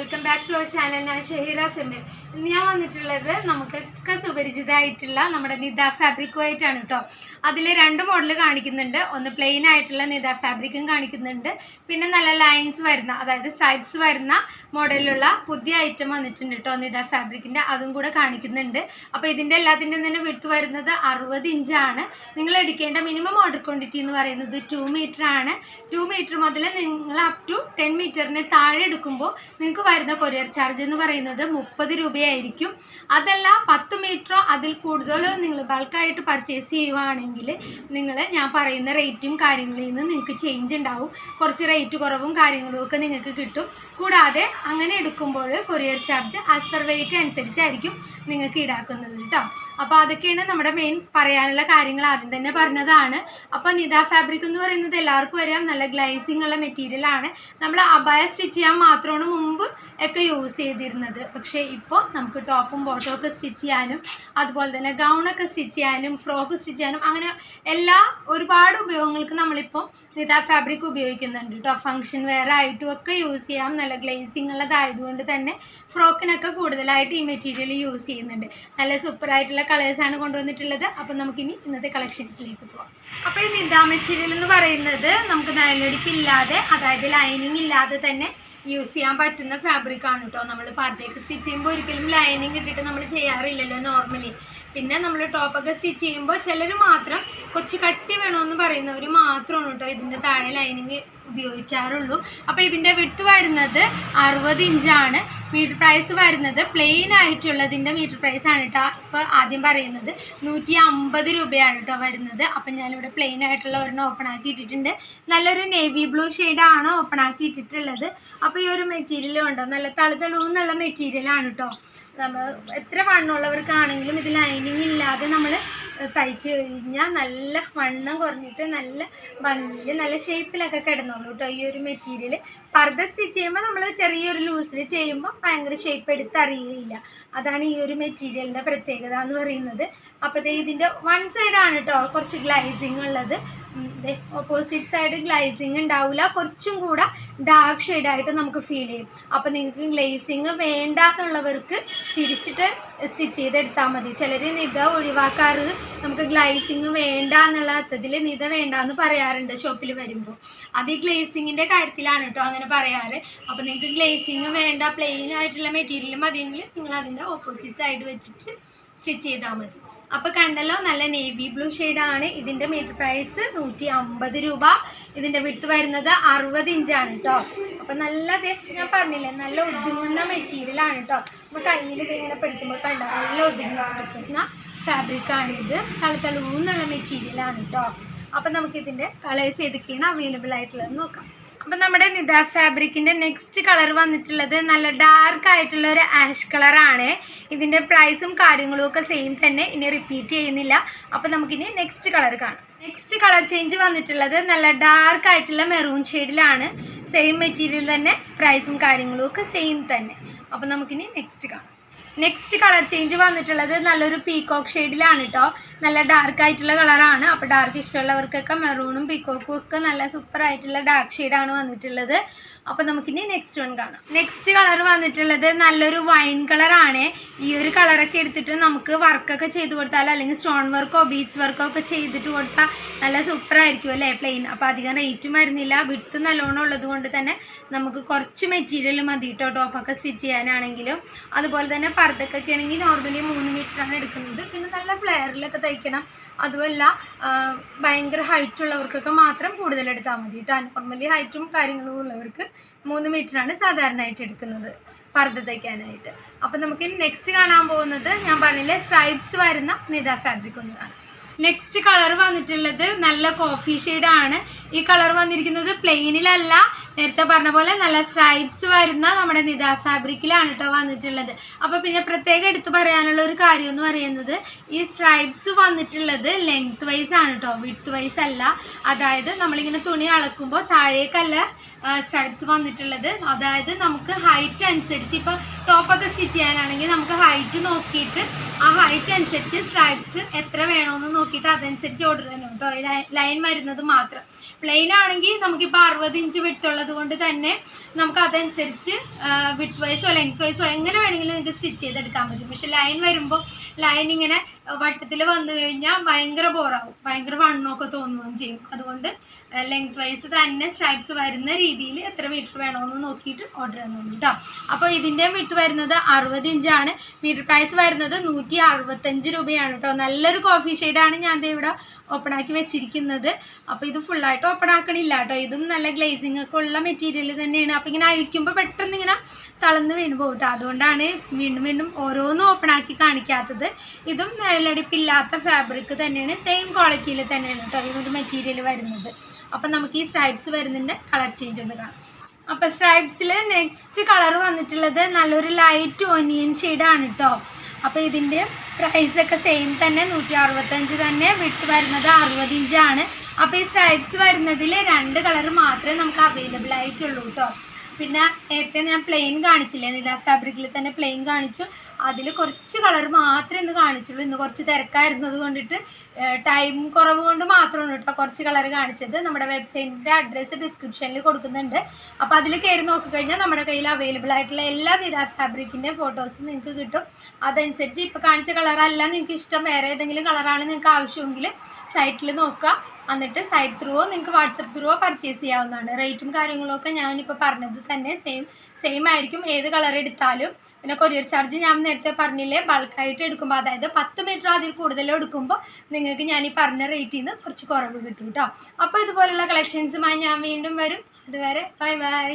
Welcome back to our channel. ഞാൻ ഷഹീറ സെമിൽ. ഇന്ന് ഞാൻ വന്നിട്ടുള്ളത് നമുക്കൊക്കെ സുപരിചിതമായിട്ടുള്ള നമ്മുടെ നിദ ഫാബ്രിക്കുമായിട്ടാണ് കേട്ടോ. അതിൽ രണ്ട് മോഡൽ കാണിക്കുന്നുണ്ട്. ഒന്ന് പ്ലെയിൻ ആയിട്ടുള്ള നിദ ഫാബ്രിക്കും കാണിക്കുന്നുണ്ട്, പിന്നെ നല്ല ലൈൻസ് വരുന്ന, അതായത് സ്ട്രൈപ്സ് വരുന്ന മോഡലിലുള്ള പുതിയ ഐറ്റം വന്നിട്ടുണ്ട് കേട്ടോ നിദ ഫാബ്രിക്കിൻ്റെ, അതും കൂടെ കാണിക്കുന്നുണ്ട്. അപ്പോൾ ഇതിൻ്റെ എല്ലാത്തിൻ്റെയും തന്നെ വിട്ട് വരുന്നത് 60 ഇഞ്ചാണ്. നിങ്ങൾ എടുക്കേണ്ട മിനിമം ഓർഡർ ക്വാണ്ടിറ്റി എന്ന് പറയുന്നത് 2 മീറ്റർ ആണ്. 2 മീറ്റർ മുതൽ നിങ്ങൾ അപ് ടു 10 മീറ്ററിന് താഴെ എടുക്കുമ്പോൾ നിങ്ങൾക്ക് വരുന്ന കൊറിയർ ചാർജ് എന്ന് പറയുന്നത് 30 രൂപയായിരിക്കും. അതല്ല 10 മീറ്ററോ അതിൽ കൂടുതലോ നിങ്ങൾ ബൾക്കായിട്ട് പർച്ചേസ് ചെയ്യുവാണെങ്കിൽ ഞാൻ പറയുന്ന റേറ്റും കാര്യങ്ങളിൽ നിന്ന് നിങ്ങൾക്ക് ചേഞ്ച് ഉണ്ടാവും. കുറച്ച് റേറ്റ് കുറവും കാര്യങ്ങളും ഒക്കെ നിങ്ങൾക്ക് കിട്ടും. കൂടാതെ അങ്ങനെ എടുക്കുമ്പോൾ courier charge as per weight അനുസരിച്ചായിരിക്കും നിങ്ങൾക്ക് ഈടാക്കുന്നത് കേട്ടോ. അപ്പോൾ അതൊക്കെയാണ് നമ്മുടെ മെയിൻ പറയാനുള്ള കാര്യങ്ങൾ. ആദ്യം തന്നെ പറഞ്ഞതാണ്. അപ്പോൾ നിദ ഫാബ്രിക് എന്ന് പറയുന്നത് എല്ലാവർക്കും അറിയാം, നല്ല ഗ്ലൈസിങ് ഉള്ള മെറ്റീരിയലാണ്. നമ്മൾ അബായ സ്റ്റിച്ച് ചെയ്യാൻ മാത്രമാണ് മുമ്പ് ഒക്കെ യൂസ് ചെയ്തിരുന്നത്. പക്ഷേ ഇപ്പോൾ നമുക്ക് ടോപ്പും ബോട്ടവും ഒക്കെ സ്റ്റിച്ച് ചെയ്യാനും, അതുപോലെ തന്നെ ഗൗണൊക്കെ സ്റ്റിച്ച് ചെയ്യാനും, ഫ്രോക്ക് സ്റ്റിച്ച് ചെയ്യാനും, അങ്ങനെ ഒരുപാട് ഉപയോഗങ്ങൾക്ക് നമ്മളിപ്പോൾ നിദ ഫാബ്രിക് ഉപയോഗിക്കുന്നുണ്ട് കേട്ടോ. ഫംഗ്ഷൻ വെയർ ആയിട്ടും ഒക്കെ യൂസ് ചെയ്യാം. നല്ല ഗ്ലേസിങ് ഉള്ളതായതുകൊണ്ട് തന്നെ ഫ്രോക്കിനൊക്കെ കൂടുതലായിട്ട് ഈ മെറ്റീരിയൽ യൂസ് ചെയ്യുന്നുണ്ട്. നല്ല സൂപ്പറായിട്ടുള്ള കളേഴ്സാണ് കൊണ്ടുവന്നിട്ടുള്ളത്. അപ്പം നമുക്കിനി ഇന്നത്തെ കളക്ഷൻസിലേക്ക് പോകാം. അപ്പോൾ ഈ നിദ മെറ്റീരിയൽ എന്ന് പറയുന്നത് നമുക്ക് നനലടിപ്പില്ലാതെ, അതായത് ലൈനിങ് ഇല്ലാതെ തന്നെ യൂസ് ചെയ്യാൻ പറ്റുന്ന ഫാബ്രിക് ആണ് കേട്ടോ. നമ്മൾ പർദ്ദയൊക്കെ സ്റ്റിച്ച് ചെയ്യുമ്പോൾ ഒരിക്കലും ലൈനിങ് ഇട്ടിട്ട് നമ്മൾ ചെയ്യാറില്ലല്ലോ നോർമലി. പിന്നെ നമ്മൾ ടോപ്പൊക്കെ സ്റ്റിച്ച് ചെയ്യുമ്പോൾ ചിലർ മാത്രം കുറച്ച് കട്ടി വേണമെന്ന് പറയുന്നവർ മാത്രമാണ് കേട്ടോ ഇതിൻ്റെ താഴെ ലൈനിങ് ഉപയോഗിക്കാറുള്ളൂ. അപ്പോൾ ഇതിൻ്റെ വിട്ട് വരുന്നത് 60 ഇഞ്ചാണ്. മീറ്റർ പ്രൈസ് വരുന്നത് പ്ലെയിൻ ആയിട്ടുള്ളതിൻ്റെ മീറ്റർ പ്രൈസ് ആണ് കേട്ടോ. ഇപ്പോൾ ആദ്യം പറയുന്നത് 150 രൂപയാണ് കേട്ടോ വരുന്നത്. അപ്പം ഞാനിവിടെ പ്ലെയിൻ ആയിട്ടുള്ള ഒരെണ്ണം ഓപ്പൺ ആക്കി ഇട്ടിട്ടുണ്ട്. നല്ലൊരു നേവി ബ്ലൂ ഷെയ്ഡാണ് ഓപ്പൺ ആക്കി ഇട്ടിട്ടുള്ളത്. അപ്പോൾ ഈ ഒരു മെറ്റീരിയൽ ഉണ്ടോ, നല്ല തളുതളൂന്നുള്ള മെറ്റീരിയലാണ് കേട്ടോ. നമ്മൾ എത്ര വണ്ണമുള്ളവർക്കാണെങ്കിലും ഇത് ലൈനിങ് ഇല്ലാതെ നമ്മൾ തയ്ച്ച് കഴിഞ്ഞാൽ നല്ല വണ്ണം കുറഞ്ഞിട്ട് നല്ല ഭംഗിയിൽ നല്ല ഷേപ്പിലൊക്കെ കിടന്നോളൂ കേട്ടോ ഈ ഒരു മെറ്റീരിയൽ. പർദ്ദ സ്റ്റിച്ച് ചെയ്യുമ്പോൾ നമ്മൾ ചെറിയൊരു ലൂസിൽ ചെയ്യുമ്പോൾ ഭയങ്കര ഷേപ്പ് എടുത്തറിയില്ല. അതാണ് ഈ ഒരു മെറ്റീരിയലിൻ്റെ പ്രത്യേകത എന്ന് പറയുന്നത്. അപ്പോൾ ഇതിൻ്റെ വൺ സൈഡാണ് കേട്ടോ കുറച്ച് ഗ്ലൈസിങ് ഉള്ളത്. ഓപ്പോസിറ്റ് സൈഡ് ഗ്ലൈസിങ് ഉണ്ടാവില്ല, കുറച്ചും കൂടെ ഡാർക്ക് ഷെയ്ഡായിട്ട് നമുക്ക് ഫീൽ ചെയ്യും. അപ്പോൾ നിങ്ങൾക്ക് ഗ്ലേസിങ് വേണ്ട എന്നുള്ളവർക്ക് തിരിച്ചിട്ട് സ്റ്റിച്ച് ചെയ്തെടുത്താൽ മതി. ചിലർ നിദ ഒഴിവാക്കാറ് നമുക്ക് ഗ്ലൈസിങ് വേണ്ട എന്നുള്ള അർത്ഥത്തിൽ നിദ വേണ്ട എന്ന് പറയാറുണ്ട് ഷോപ്പിൽ വരുമ്പോൾ. അത് ഈ ഗ്ലേസിങ്ങിൻ്റെ കാര്യത്തിലാണ് കേട്ടോ അങ്ങനെ പറയാറ്. അപ്പോൾ നിങ്ങൾക്ക് ഗ്ലേസിങ് വേണ്ട, പ്ലെയിൻ ആയിട്ടുള്ള മെറ്റീരിയൽ മതിയെങ്കിൽ നിങ്ങൾ അതിൻ്റെ ഓപ്പോസിറ്റ് സൈഡ് വെച്ചിട്ട് സ്റ്റിച്ച് ചെയ്താൽ മതി. അപ്പോൾ കണ്ടല്ലോ, നല്ല നേവി ബ്ലൂ ഷെയ്ഡാണ്. ഇതിൻ്റെ മീറ്റർ പ്രൈസ് 150 രൂപ. ഇതിൻ്റെ വിട്ട് വരുന്നത് 60 ഇഞ്ചാണ് കേട്ടോ. അപ്പോൾ നല്ല, ഞാൻ പറഞ്ഞില്ലേ, നല്ല ഒതുങ്ങുന്ന മെറ്റീരിയലാണ് കേട്ടോ. നമ്മൾ കയ്യിൽ ഇതിങ്ങനെ പിടിക്കുമ്പോൾ കണ്ടോ നല്ല ഒതുങ്ങി കിട്ടുന്ന ഫാബ്രിക്കാണിത്. തളുതളൂന്നുള്ള മെറ്റീരിയലാണ് കേട്ടോ. അപ്പോൾ നമുക്കിതിൻ്റെ കളേഴ്സ് ഏതൊക്കെയാണ് അവൈലബിൾ ആയിട്ടുള്ളത് നോക്കാം. അപ്പം നമ്മുടെ നിദ ഫാബ്രിക്കിൻ്റെ നെക്സ്റ്റ് കളർ വന്നിട്ടുള്ളത് നല്ല ഡാർക്ക് ആയിട്ടുള്ള ഒരു ആഷ് കളറാണ്. ഇതിൻ്റെ പ്രൈസും കാര്യങ്ങളും ഒക്കെ സെയിം തന്നെ, ഇനി റിപ്പീറ്റ് ചെയ്യുന്നില്ല. അപ്പം നമുക്കിനി നെക്സ്റ്റ് കളർ കാണാം. നെക്സ്റ്റ് കളർ ചേഞ്ച് വന്നിട്ടുള്ളത് നല്ല ഡാർക്ക് ആയിട്ടുള്ള മെറൂൺ ഷെയ്ഡിലാണ്. സെയിം മെറ്റീരിയൽ തന്നെ, പ്രൈസും കാര്യങ്ങളും ഒക്കെ സെയിം തന്നെ. അപ്പം നമുക്കിനി നെക്സ്റ്റ് കാണാം. നെക്സ്റ്റ് കളർ ചേഞ്ച് വന്നിട്ടുള്ളത് നല്ലൊരു പീക്കോക്ക് ഷെയ്ഡിലാണ് കേട്ടോ. നല്ല ഡാർക്ക് ആയിട്ടുള്ള കളറാണ്. അപ്പോൾ ഡാർക്ക് ഇഷ്ടമുള്ളവർക്കൊക്കെ മെറൂണും പീക്കോക്കും ഒക്കെ നല്ല സൂപ്പറായിട്ടുള്ള ഡാർക്ക് ഷെയ്ഡാണ് വന്നിട്ടുള്ളത്. അപ്പോൾ നമുക്കിനി നെക്സ്റ്റ് വൺ കാണാം. നെക്സ്റ്റ് കളർ വന്നിട്ടുള്ളത് നല്ലൊരു വൈൻ കളറാണ്. ഈ ഒരു കളറൊക്കെ എടുത്തിട്ട് നമുക്ക് വർക്കൊക്കെ ചെയ്ത് കൊടുത്താൽ, അല്ലെങ്കിൽ സ്റ്റോൺ വർക്കോ ബീഡ്സ് വർക്കോ ഒക്കെ ചെയ്തിട്ട് കൊടുത്താൽ നല്ല സൂപ്പറായിരിക്കും അല്ലേ, പ്ലെയിൻ. അപ്പോൾ അധികം റേറ്റും വരുന്നില്ല. വിട്ട് നല്ലോണം ഉള്ളത് കൊണ്ട് തന്നെ നമുക്ക് കുറച്ച് മെറ്റീരിയൽ മതി കേട്ടോ ടോപ്പൊക്കെ സ്റ്റിച്ച് ചെയ്യാനാണെങ്കിലും. അതുപോലെ തന്നെ പർദ്ദക്കൊക്കെ ആണെങ്കിൽ നോർമലി 3 മീറ്ററാണ് എടുക്കുന്നത്. പിന്നെ നല്ല ഫ്ലെയറിലൊക്കെ തയ്ക്കണം. അതുമല്ല ഭയങ്കര ഹൈറ്റ് ഉള്ളവർക്കൊക്കെ മാത്രം കൂടുതൽ എടുത്താൽ മതി കേട്ടോ. നോർമലി ഹൈറ്റും കാര്യങ്ങളും ഉള്ളവർക്ക് 3 മീറ്ററാണ് സാധാരണയായിട്ട് എടുക്കുന്നത് പർദ്ദ തയ്ക്കാനായിട്ട്. അപ്പം നമുക്ക് നെക്സ്റ്റ് കാണാൻ പോകുന്നത്, ഞാൻ പറഞ്ഞില്ലേ, സ്ട്രൈപ്സ് വരുന്ന നിദ ഫാബ്രിക് ഒന്ന് കാണാം. നെക്സ്റ്റ് കളർ വന്നിട്ടുള്ളത് നല്ല കോഫി ഷെയ്ഡാണ്. ഈ കളർ വന്നിരിക്കുന്നത് പ്ലെയിനിലല്ല, നേരത്തെ പറഞ്ഞ പോലെ നല്ല സ്ട്രൈപ്സ് വരുന്ന നമ്മുടെ നിദ ഫാബ്രിക്കിലാണ് കേട്ടോ വന്നിട്ടുള്ളത്. അപ്പോൾ പിന്നെ പ്രത്യേകം എടുത്ത് പറയാനുള്ള ഒരു കാര്യം എന്ന് പറയുന്നത്, ഈ സ്ട്രൈപ്സ് വന്നിട്ടുള്ളത് ലെങ്ത് വൈസ് ആണ് കേട്ടോ, വിഡ്ത്ത് വൈസ് അല്ല. അതായത് നമ്മളിങ്ങനെ തുണി അളക്കുമ്പോൾ താഴേക്കല്ല സ്ട്രൈപ്സ് വന്നിട്ടുള്ളത്. അതായത് നമുക്ക് ഹൈറ്റ് അനുസരിച്ച്, ഇപ്പോൾ ടോപ്പൊക്കെ സ്റ്റിച്ച് ചെയ്യാനാണെങ്കിൽ നമുക്ക് ഹൈറ്റ് നോക്കിയിട്ട് ആ ഹൈറ്റ് അനുസരിച്ച് സ്ട്രൈപ്സ് എത്ര വേണമെന്ന് നോക്കിയിട്ട് അതനുസരിച്ച് ഓർഡർ തന്നെ കേട്ടോ. ലൈൻ വരുന്നത് മാത്രം. പ്ലെയിൻ ആണെങ്കിൽ നമുക്കിപ്പോൾ 60 ഇഞ്ച് വിട്ടുള്ളത് കൊണ്ട് തന്നെ നമുക്ക് അതനുസരിച്ച് വിട്ട് വൈസോ ലെങ്ത് വൈസോ എങ്ങനെ വേണമെങ്കിലും നിങ്ങൾക്ക് സ്റ്റിച്ച് ചെയ്തെടുക്കാൻ പറ്റും. പക്ഷെ ലൈൻ വരുമ്പോൾ ലൈൻ ഇങ്ങനെ വട്ടത്തിൽ വന്നു കഴിഞ്ഞാൽ ഭയങ്കര ബോറാവും, ഭയങ്കര വണ്ണമൊക്കെ തോന്നുകയും ചെയ്യും. അതുകൊണ്ട് ലെങ്ത് വൈസ് തന്നെ സ്ട്രൈപ്സ് വരുന്ന രീതിയിൽ എത്ര മീറ്റർ വേണമെന്ന് നോക്കിയിട്ട് ഓർഡർ തന്നു കേട്ടോ. അപ്പോൾ ഇതിൻ്റെ വിട്ട് വരുന്നത് 60 ഇഞ്ചാണ്. മീറ്റർ പ്രൈസ് വരുന്നത് 165 രൂപയാണ് കേട്ടോ. നല്ലൊരു കോഫി ഷെയ്ഡാണ് ഞാൻ ഇവിടെ ഓപ്പൺ ആക്കി വെച്ചിരിക്കുന്നത്. അപ്പോൾ ഇത് ഫുള്ളായിട്ട് ഓപ്പൺ ആക്കണില്ല കേട്ടോ. ഇതും നല്ല ഗ്ലേസിംഗ് ഒക്കെ ഉള്ള മെറ്റീരിയൽ തന്നെയാണ്. അപ്പോൾ ഇങ്ങനെ അഴിക്കുമ്പോൾ പെട്ടെന്ന് ഇങ്ങനെ തളർന്ന് വീണ് പോകും കേട്ടോ. അതുകൊണ്ടാണ് വീണ്ടും വീണ്ടും ഓരോന്നും ഓപ്പൺ ആക്കി കാണിക്കാത്തത്. ഇതും നിഴലടിപ്പില്ലാത്ത ഫാബ്രിക് തന്നെയാണ്, സെയിം ക്വാളിറ്റിയിൽ തന്നെയാണ് കേട്ടോ ഈ ഒരു മെറ്റീരിയൽ വരുന്നത്. അപ്പം നമുക്ക് ഈ സ്ട്രൈപ്സ് വരുന്നതിൻ്റെ കളർ ചേഞ്ച് ഒന്ന് കാണാം. അപ്പോൾ സ്ട്രൈപ്സിൽ നെക്സ്റ്റ് കളർ വന്നിട്ടുള്ളത് നല്ലൊരു ലൈറ്റ് ഒനിയൻ ഷെയ്ഡാണ് കേട്ടോ. അപ്പോൾ ഇതിൻ്റെ പ്രൈസൊക്കെ സെയിം തന്നെ 165 തന്നെ. വിട്ട് വരുന്നത് 60 ഇഞ്ചാണ്. അപ്പോൾ ഈ സ്ട്രൈപ്സ് വരുന്നതിൽ 2 കളർ മാത്രമേ നമുക്ക് അവൈലബിൾ ആയിട്ടുള്ളൂ കേട്ടോ. പിന്നെ നേരത്തെ ഞാൻ പ്ലെയിൻ കാണിച്ചില്ലേ, നിദാ ഫാബ്രിക്കിൽ തന്നെ പ്ലെയിൻ കാണിച്ചു. അതിൽ കുറച്ച് കളർ മാത്രമേ ഇന്ന് കാണിച്ചുള്ളൂ. ഇന്ന് കുറച്ച് തിരക്കായിരുന്നത് കൊണ്ടിട്ട് ടൈം കുറവ് കൊണ്ട് മാത്രമാണ് കേട്ടോ കുറച്ച് കളർ കാണിച്ചത്. നമ്മുടെ വെബ്സൈറ്റിൻ്റെ അഡ്രസ്സ് ഡിസ്ക്രിപ്ഷനിൽ കൊടുക്കുന്നുണ്ട്. അപ്പോൾ അതിൽ കയറി നോക്കിക്കഴിഞ്ഞാൽ നമ്മുടെ കയ്യിൽ അവൈലബിൾ ആയിട്ടുള്ള എല്ലാ നിദാ ഫാബ്രിക്കിൻ്റെ ഫോട്ടോസും നിങ്ങൾക്ക് കിട്ടും. അതനുസരിച്ച് ഇപ്പോൾ കാണിച്ച കളറല്ല നിങ്ങൾക്ക് ഇഷ്ടം, വേറെ ഏതെങ്കിലും കളറാണ് നിങ്ങൾക്ക് ആവശ്യമെങ്കിൽ സൈറ്റിൽ നോക്കുക. എന്നിട്ട് സൈറ്റ് ത്രൂവോ നിങ്ങൾക്ക് വാട്സപ്പ് ത്രൂവോ പർച്ചേസ് ചെയ്യാവുന്നതാണ്. റേറ്റും കാര്യങ്ങളൊക്കെ ഞാനിപ്പോൾ പറഞ്ഞത് തന്നെ സെയിം ആയിരിക്കും ഏത് കളർ എടുത്താലും. പിന്നെ കൊറിയർ ചാർജ് ഞാൻ നേരത്തെ പറഞ്ഞില്ലേ, ബൾക്കായിട്ട് എടുക്കുമ്പോൾ അതായത് 10 മീറ്റർ അതിൽ കൂടുതൽ എടുക്കുമ്പോൾ നിങ്ങൾക്ക് ഞാൻ ഈ പറഞ്ഞ റേറ്റിൽ നിന്ന് കുറച്ച് കുറവ് കിട്ടും കേട്ടോ. അപ്പോൾ ഇതുപോലുള്ള കളക്ഷൻസുമായി ഞാൻ വീണ്ടും വരും. അതുവരെ ബൈ ബൈ.